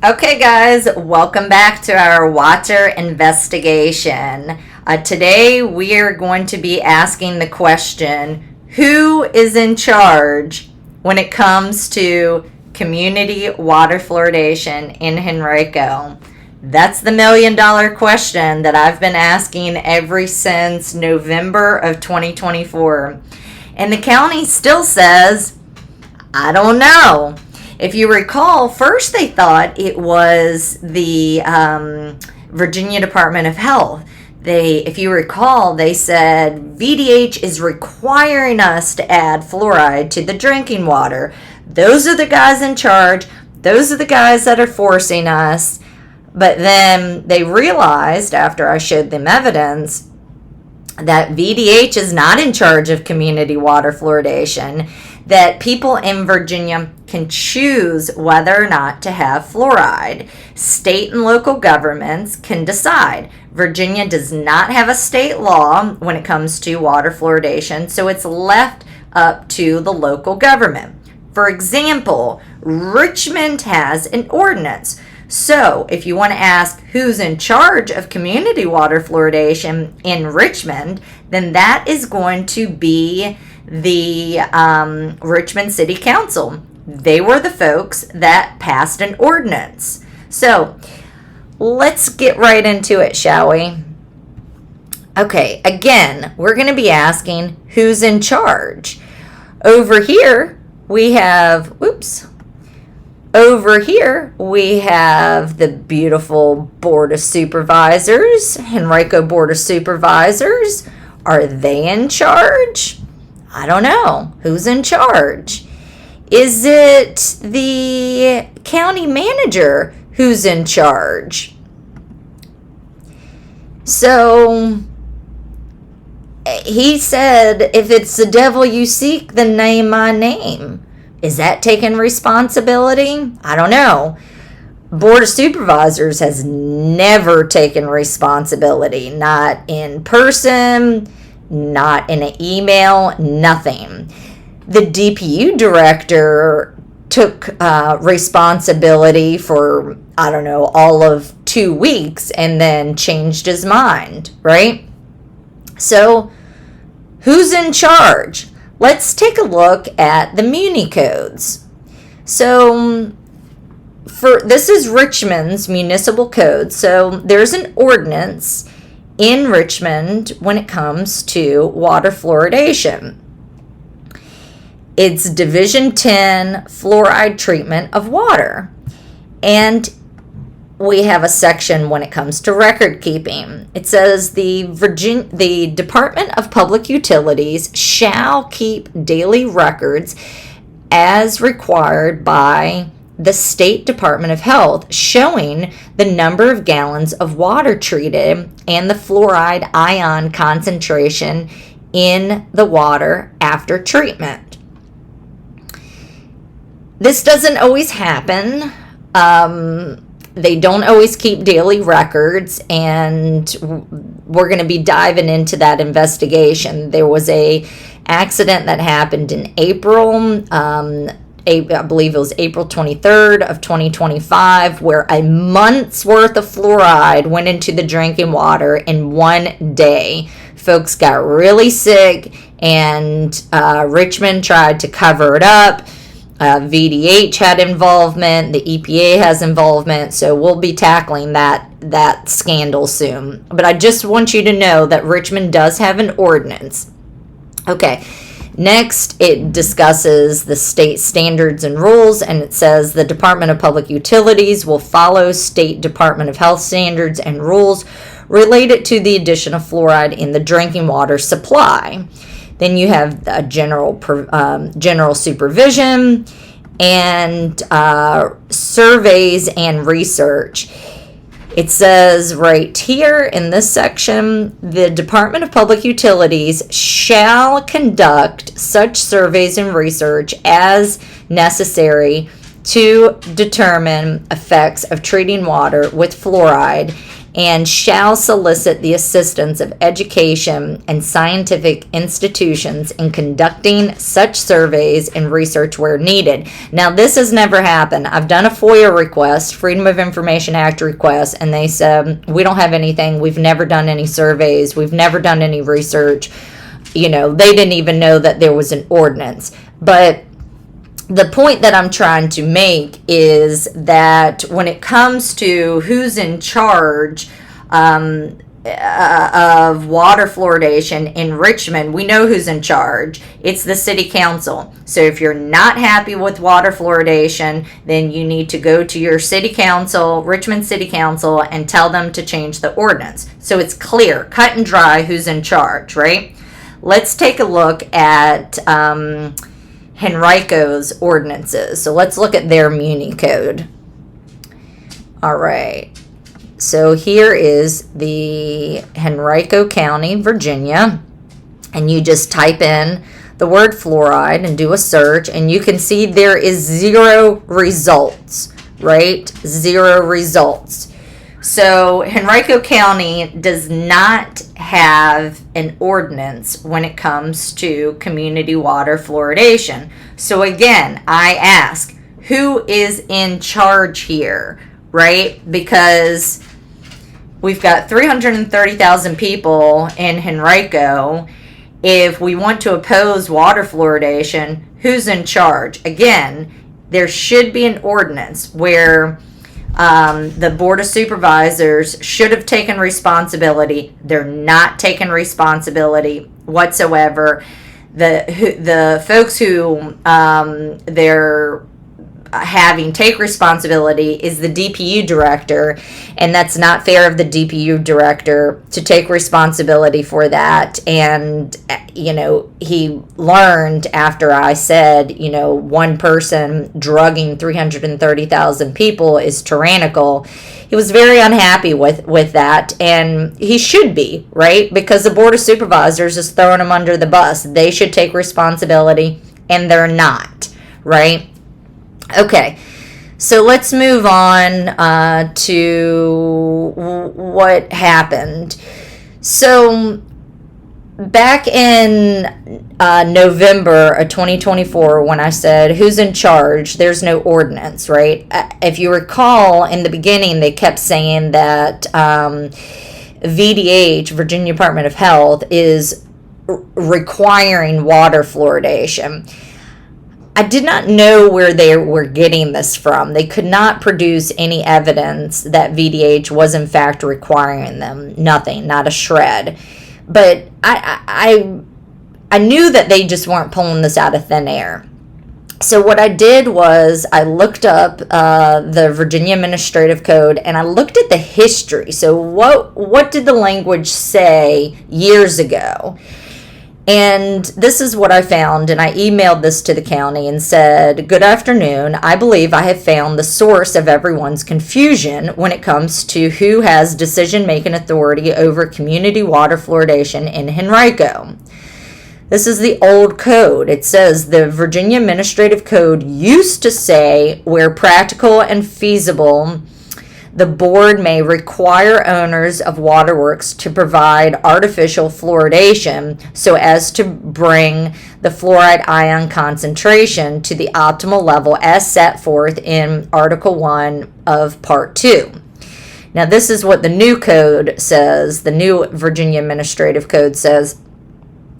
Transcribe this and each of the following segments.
Okay, guys, welcome back to our water investigation. Today we are going to be asking the question, who is in charge when it comes to community water fluoridation in Henrico? That's the $1,000,000 question that I've been asking ever since November of 2024. And the county still says, I don't know. If you recall, first they thought it was the Virginia Department of Health. If you recall, they said VDH is requiring us to add fluoride to the drinking water. Those are the guys in charge. Those are the guys that are forcing us. But then they realized, after I showed them evidence, that VDH is not in charge of community water fluoridation, that people in Virginia can choose whether or not to have fluoride. State and local governments can decide. Virginia does not have a state law when it comes to water fluoridation, so it's left up to the local government. For example, Richmond has an ordinance. So if you want to ask who's in charge of community water fluoridation in Richmond, then that is going to be the Richmond City Council. They were the folks that passed an ordinance. So let's get right into it, shall we? Okay, again, we're going to be asking who's in charge. Over here we have, Over here, we have the beautiful Board of Supervisors, Henrico Board of Supervisors. Are they in charge? I don't know. Who's in charge? Is it the county manager who's in charge? So he said, if it's the devil you seek, then name my name. Is that taking responsibility? I don't know. Board of Supervisors has never taken responsibility. Not in person, not in an email, nothing. The DPU director took responsibility for, I don't know, all of 2 weeks and then changed his mind, right? So, who's in charge? Let's take a look at the Muni codes. So, this is Richmond's municipal code. So, there's an ordinance in Richmond when it comes to water fluoridation. It's Division 10 fluoride treatment of water. And we have a section when it comes to record keeping. It says the Department of Public Utilities shall keep daily records as required by the State Department of Health, showing the number of gallons of water treated and the fluoride ion concentration in the water after treatment. This doesn't always happen. They don't always keep daily records, and we're going to be diving into that investigation. There was a accident that happened in April, I believe it was April 23rd of 2025, where a month's worth of fluoride went into the drinking water in one day. Folks got really sick, and Richmond tried to cover it up. VDH had involvement, the EPA has involvement, so we'll be tackling that scandal soon. But I just want you to know that Richmond does have an ordinance. Okay, next it discusses the state standards and rules, and it says the Department of Public Utilities will follow State Department of Health standards and rules related to the addition of fluoride in the drinking water supply. Then you have general supervision and surveys and research. It says right here in this section, the Department of Public Utilities shall conduct such surveys and research as necessary to determine effects of treating water with fluoride and shall solicit the assistance of education and scientific institutions in conducting such surveys and research where needed. Now, this has never happened. I've done a FOIA request, Freedom of Information Act request, and they said, we don't have anything. We've never done any surveys. We've never done any research. You know, they didn't even know that there was an ordinance. But the point that I'm trying to make is that when it comes to who's in charge of water fluoridation in Richmond, we know who's in charge. It's the city council. So if you're not happy with water fluoridation, then you need to go to your city council, Richmond City Council, and tell them to change the ordinance. So it's clear, cut and dry who's in charge, right? Let's take a look at Henrico's ordinances. So let's look at their Muni code. All right. So here is the Henrico County, Virginia, and you just type in the word fluoride and do a search, and you can see there is 0 results, right? 0 results. So Henrico County does not have an ordinance when it comes to community water fluoridation. So again, I ask, who is in charge here, right? Because we've got 330,000 people in Henrico. If we want to oppose water fluoridation, who's in charge? Again, there should be an ordinance where the Board of Supervisors should have taken responsibility. They're not taking responsibility whatsoever. The folks who they're having take responsibility is the DPU director, and that's not fair of the DPU director to take responsibility for that. And you know, he learned after I said, you know, one person drugging 330,000 people is tyrannical. He was very unhappy with that, and he should be, right? Because the Board of Supervisors is throwing him under the bus. They should take responsibility, and they're not, right? Okay, so let's move on to what happened. So back in November of 2024, when I said who's in charge, there's no ordinance, right? If you recall, in the beginning, they kept saying that VDH, Virginia Department of Health, is requiring water fluoridation. I did not know where they were getting this from. They could not produce any evidence that VDH was in fact requiring them. Nothing, not a shred. But I knew that they just weren't pulling this out of thin air. So what I did was I looked up the Virginia Administrative Code, and I looked at the history. So what did the language say years ago? And this is what I found, and I emailed this to the county and said, "Good afternoon. I believe I have found the source of everyone's confusion when it comes to who has decision-making authority over community water fluoridation in Henrico." This is the old code. It says the Virginia Administrative Code used to say, where practical and feasible, the board may require owners of waterworks to provide artificial fluoridation so as to bring the fluoride ion concentration to the optimal level as set forth in Article 1 of Part 2. Now, this is what the new code says. The new Virginia Administrative Code says.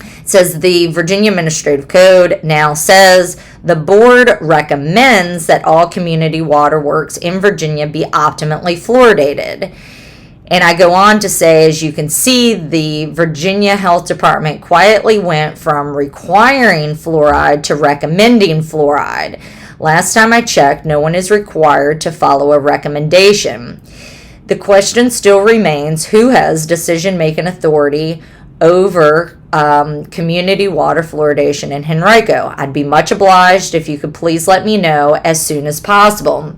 It says the Virginia Administrative Code now says the board recommends that all community waterworks in Virginia be optimally fluoridated. And I go on to say, as you can see, the Virginia Health Department quietly went from requiring fluoride to recommending fluoride. Last time I checked, no one is required to follow a recommendation. The question still remains, who has decision-making authority over community water fluoridation in Henrico? I'd be much obliged if you could please let me know as soon as possible.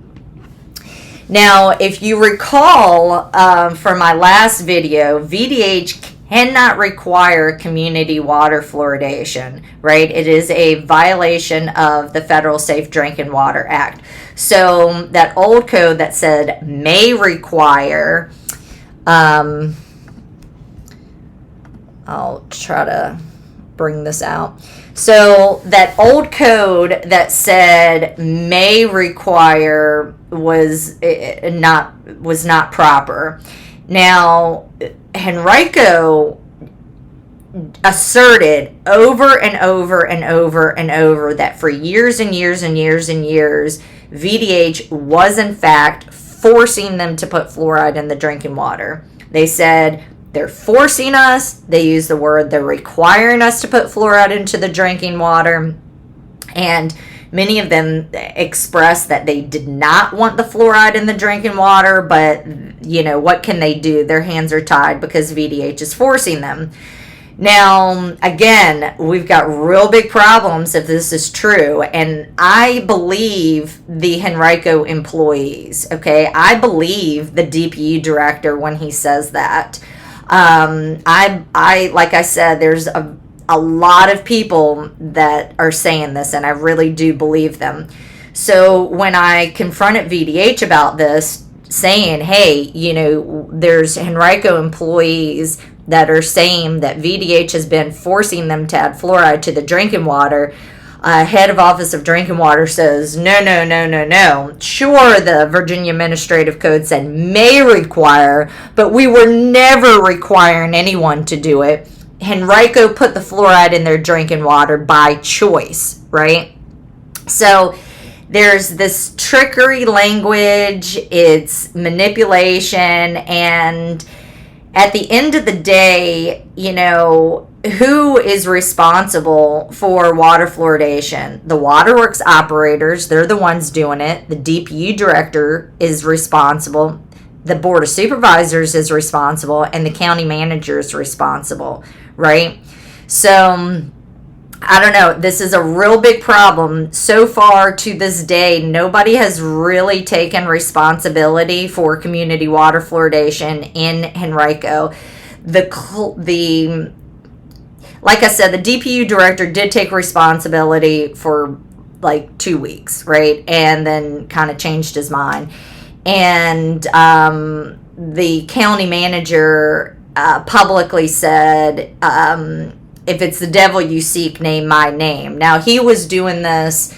Now, if you recall from my last video, VDH cannot require community water fluoridation, right? It is a violation of the Federal Safe Drinking Water Act. So that old code that said may require I'll try to bring this out. So that old code that said may require was not proper. Now, Henrico asserted over and over and over and over that for years and years and years and years, VDH was in fact forcing them to put fluoride in the drinking water. They said they're forcing us. They use the word they're requiring us to put fluoride into the drinking water. And many of them expressed that they did not want the fluoride in the drinking water, but, you know, what can they do? Their hands are tied because VDH is forcing them. Now, again, we've got real big problems if this is true, and I believe the Henrico employees, okay? I believe the DPU director when he says that. I like I said, there's a lot of people that are saying this, and I really do believe them. So when I confronted VDH about this, saying, hey, you know, there's Henrico employees that are saying that VDH has been forcing them to add fluoride to the drinking water, head of Office of Drinking Water says, no. Sure, the Virginia Administrative Code said may require, but we were never requiring anyone to do it. Henrico put the fluoride in their drinking water by choice, right? So there's this trickery language, it's manipulation, and at the end of the day, you know, who is responsible for water fluoridation? The waterworks operators, they're the ones doing it. The DPU director is responsible. The Board of Supervisors is responsible, and the county manager is responsible, right? So, I don't know. This is a real big problem. So far to this day, nobody has really taken responsibility for community water fluoridation in Henrico. Like I said, the DPU director did take responsibility for like 2 weeks, right? And then kind of changed his mind. And the county manager publicly said, if it's the devil you seek, name my name. Now, he was doing this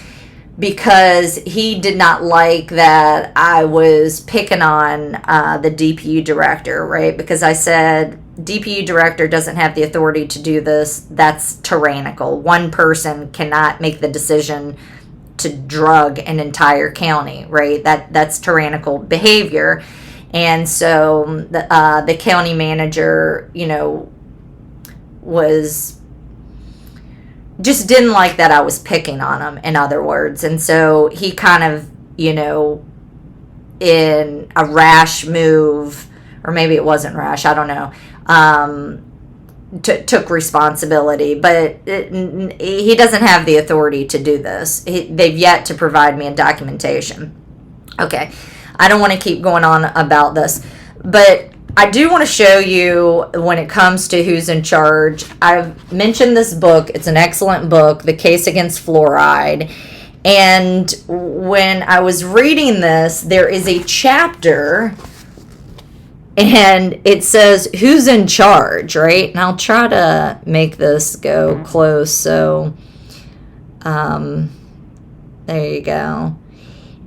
because he did not like that I was picking on the DPU director, right? Because I said, DPU director doesn't have the authority to do this. That's tyrannical. One person cannot make the decision to drug an entire county, right? That's tyrannical behavior. And so the county manager, you know, just didn't like that I was picking on him, in other words. And so he kind of, you know, in a rash move, or maybe it wasn't rash, I don't know, took responsibility. But he doesn't have the authority to do this. They've yet to provide me a documentation. Okay, I don't want to keep going on about this, but I do want to show you when it comes to who's in charge. I've mentioned this book. It's an excellent book, The Case Against Fluoride. And when I was reading this, there is a chapter and it says who's in charge, right? And I'll try to make this go close. So there you go.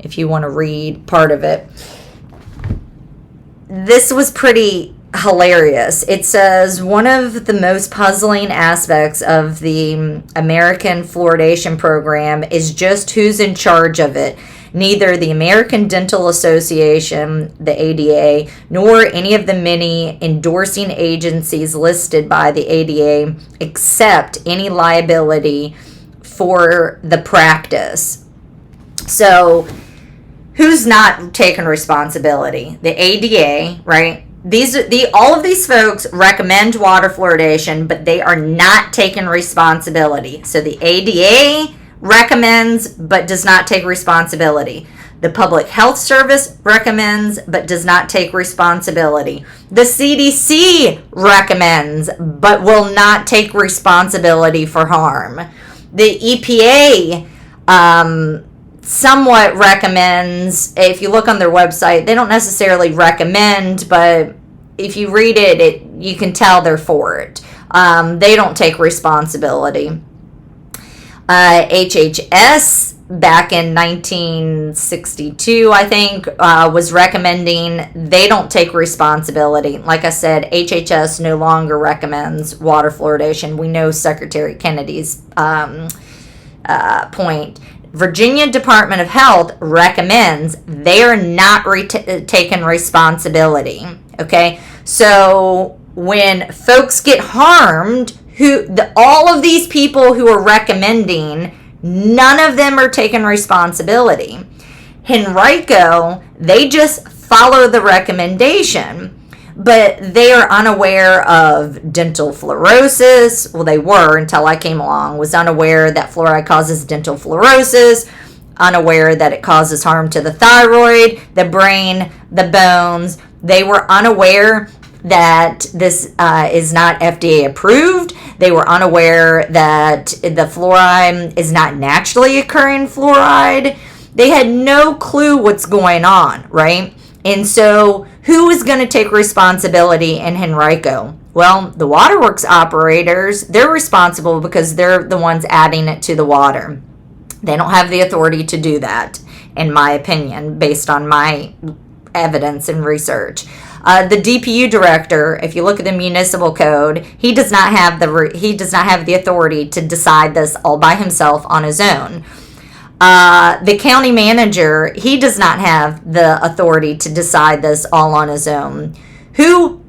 If you want to read part of it. This was pretty hilarious. It says, one of the most puzzling aspects of the American fluoridation program is just who's in charge of it. Neither the American Dental Association, the ADA, nor any of the many endorsing agencies listed by the ADA accept any liability for the practice. So, who's not taking responsibility? The ADA, right? All of these folks recommend water fluoridation, but they are not taking responsibility. So the ADA recommends, but does not take responsibility. The Public Health Service recommends, but does not take responsibility. The CDC recommends, but will not take responsibility for harm. The EPA, somewhat recommends. If you look on their website, they don't necessarily recommend, but if you read it, you can tell they're for it. They don't take responsibility. HHS back in 1962, I think, was recommending. They don't take responsibility. Like I said, HHS no longer recommends water fluoridation. We know Secretary Kennedy's point. Virginia Department of Health recommends. They are not taking responsibility. Okay, so when folks get harmed, all of these people who are recommending, none of them are taking responsibility. Henrico, they just follow the recommendation, but they are unaware of dental fluorosis. Well, they were until I came along, was unaware that fluoride causes dental fluorosis, unaware that it causes harm to the thyroid, the brain, the bones. They were unaware that this is not FDA approved. They were unaware that the fluoride is not naturally occurring fluoride. They had no clue what's going on, right? And so who is going to take responsibility in Henrico? Well, the waterworks operators, they're responsible because they're the ones adding it to the water. They don't have the authority to do that, in my opinion, based on my evidence and research. The DPU director, if you look at the municipal code, he does not have the authority to decide this all by himself on his own. The county manager, he does not have the authority to decide this all on his own. Who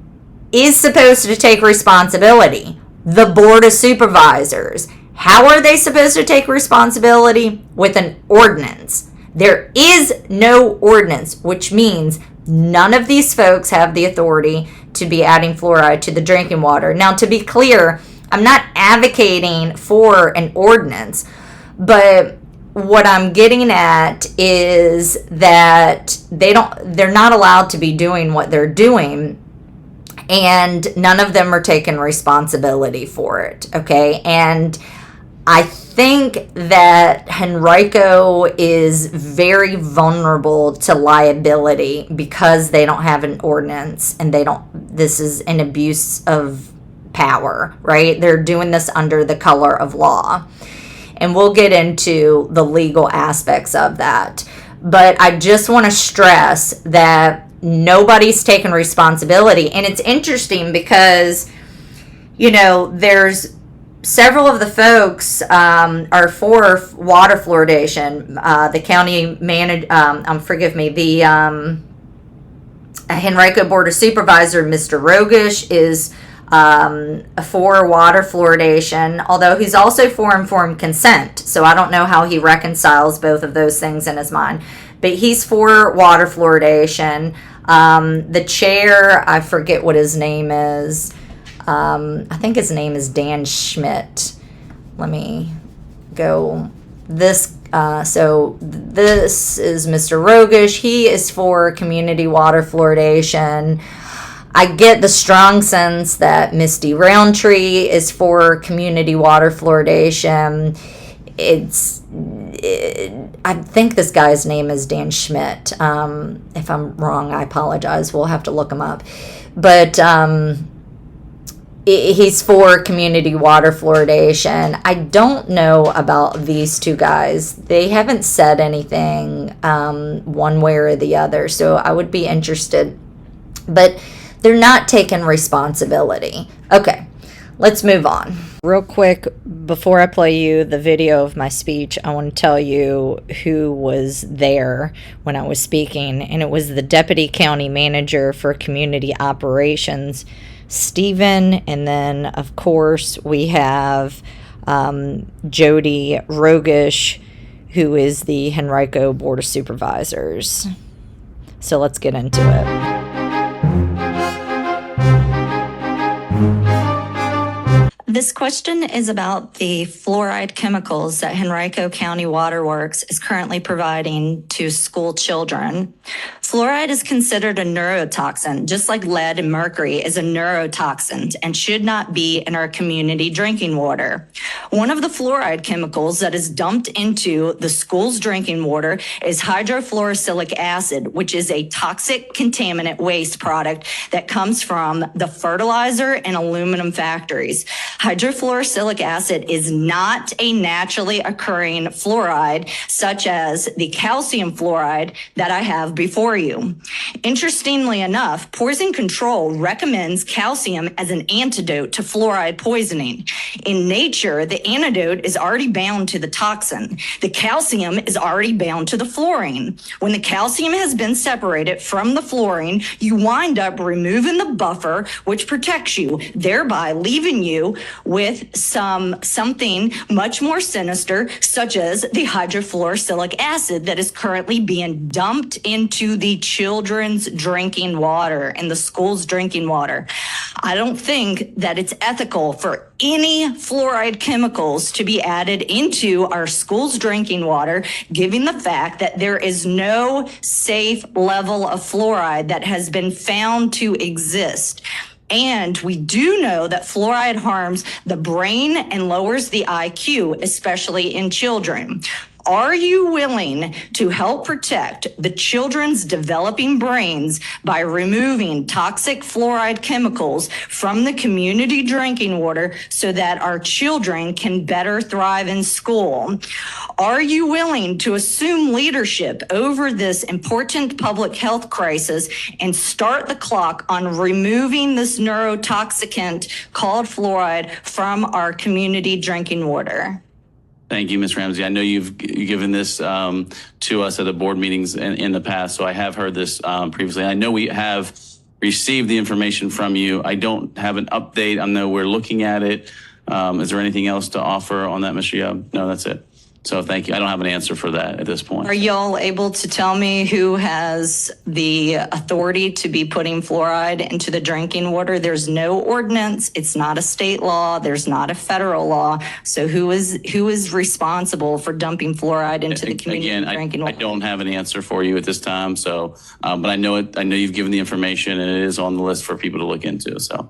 is supposed to take responsibility? The Board of Supervisors. How are they supposed to take responsibility? With an ordinance. There is no ordinance, which means none of these folks have the authority to be adding fluoride to the drinking water. Now, to be clear, I'm not advocating for an ordinance, but what I'm getting at is that they're not allowed to be doing what they're doing, and none of them are taking responsibility for it, okay? And I think that Henrico is very vulnerable to liability because they don't have an ordinance, and this is an abuse of power, right? They're doing this under the color of law. And we'll get into the legal aspects of that. But I just want to stress that nobody's taking responsibility. And it's interesting because, there's several of the folks are for water fluoridation. The county the Henrico Board of Supervisor, Mr. Rogish, is for water fluoridation, although he's also for informed consent. So I don't know how he reconciles both of those things in his mind. But he's for water fluoridation. The chair, I forget what his name is. I think his name is Dan Schmidt. Let me go. So this is Mr. Rogish. He is for community water fluoridation. I get the strong sense that Misty Roundtree is for community water fluoridation. I think this guy's name is Dan Schmidt. If I'm wrong, I apologize. We'll have to look him up. But he's for community water fluoridation. I don't know about these two guys. They haven't said anything one way or the other, so I would be interested. But they're not taking responsibility. Okay, let's move on. Real quick, before I play you the video of my speech, I want to tell you who was there when I was speaking, and it was the Deputy County Manager for Community Operations, Stephen, and then, of course, we have Jody Rogish, who is the Henrico Board of Supervisors. So let's get into it. This question is about the fluoride chemicals that Henrico County Waterworks is currently providing to school children. Fluoride is considered a neurotoxin, just like lead and mercury is a neurotoxin and should not be in our community drinking water. One of the fluoride chemicals that is dumped into the school's drinking water is hydrofluorosilicic acid, which is a toxic contaminant waste product that comes from the fertilizer and aluminum factories. Hydrofluorosilicic acid is not a naturally occurring fluoride, such as the calcium fluoride that I have before you. Interestingly enough, Poison Control recommends calcium as an antidote to fluoride poisoning. In nature, the antidote is already bound to the toxin. The calcium is already bound to the fluorine. When the calcium has been separated from the fluorine, you wind up removing the buffer, which protects you, thereby leaving you with something much more sinister, such as the hydrofluorosilicic acid that is currently being dumped into the children's drinking water and the school's drinking water. I don't think that it's ethical for any fluoride chemicals to be added into our school's drinking water, given the fact that there is no safe level of fluoride that has been found to exist. And we do know that fluoride harms the brain and lowers the IQ, especially in children. Are you willing to help protect the children's developing brains by removing toxic fluoride chemicals from the community drinking water so that our children can better thrive in school? Are you willing to assume leadership over this important public health crisis and start the clock on removing this neurotoxicant called fluoride from our community drinking water? Thank you, Ms. Ramsey. I know you've given this to us at the board meetings in the past, so I have heard this previously. I know we have received the information from you. I don't have an update. I know we're looking at it. Is there anything else to offer on that, Mr. Young? No, that's it. So thank you. I don't have an answer for that at this point. Are y'all able to tell me who has the authority to be putting fluoride into the drinking water? There's no ordinance. It's not a state law. There's not a federal law. So who is responsible for dumping fluoride into the community drinking water? I don't have an answer for you at this time. So, but I know you've given the information and it is on the list for people to look into. So.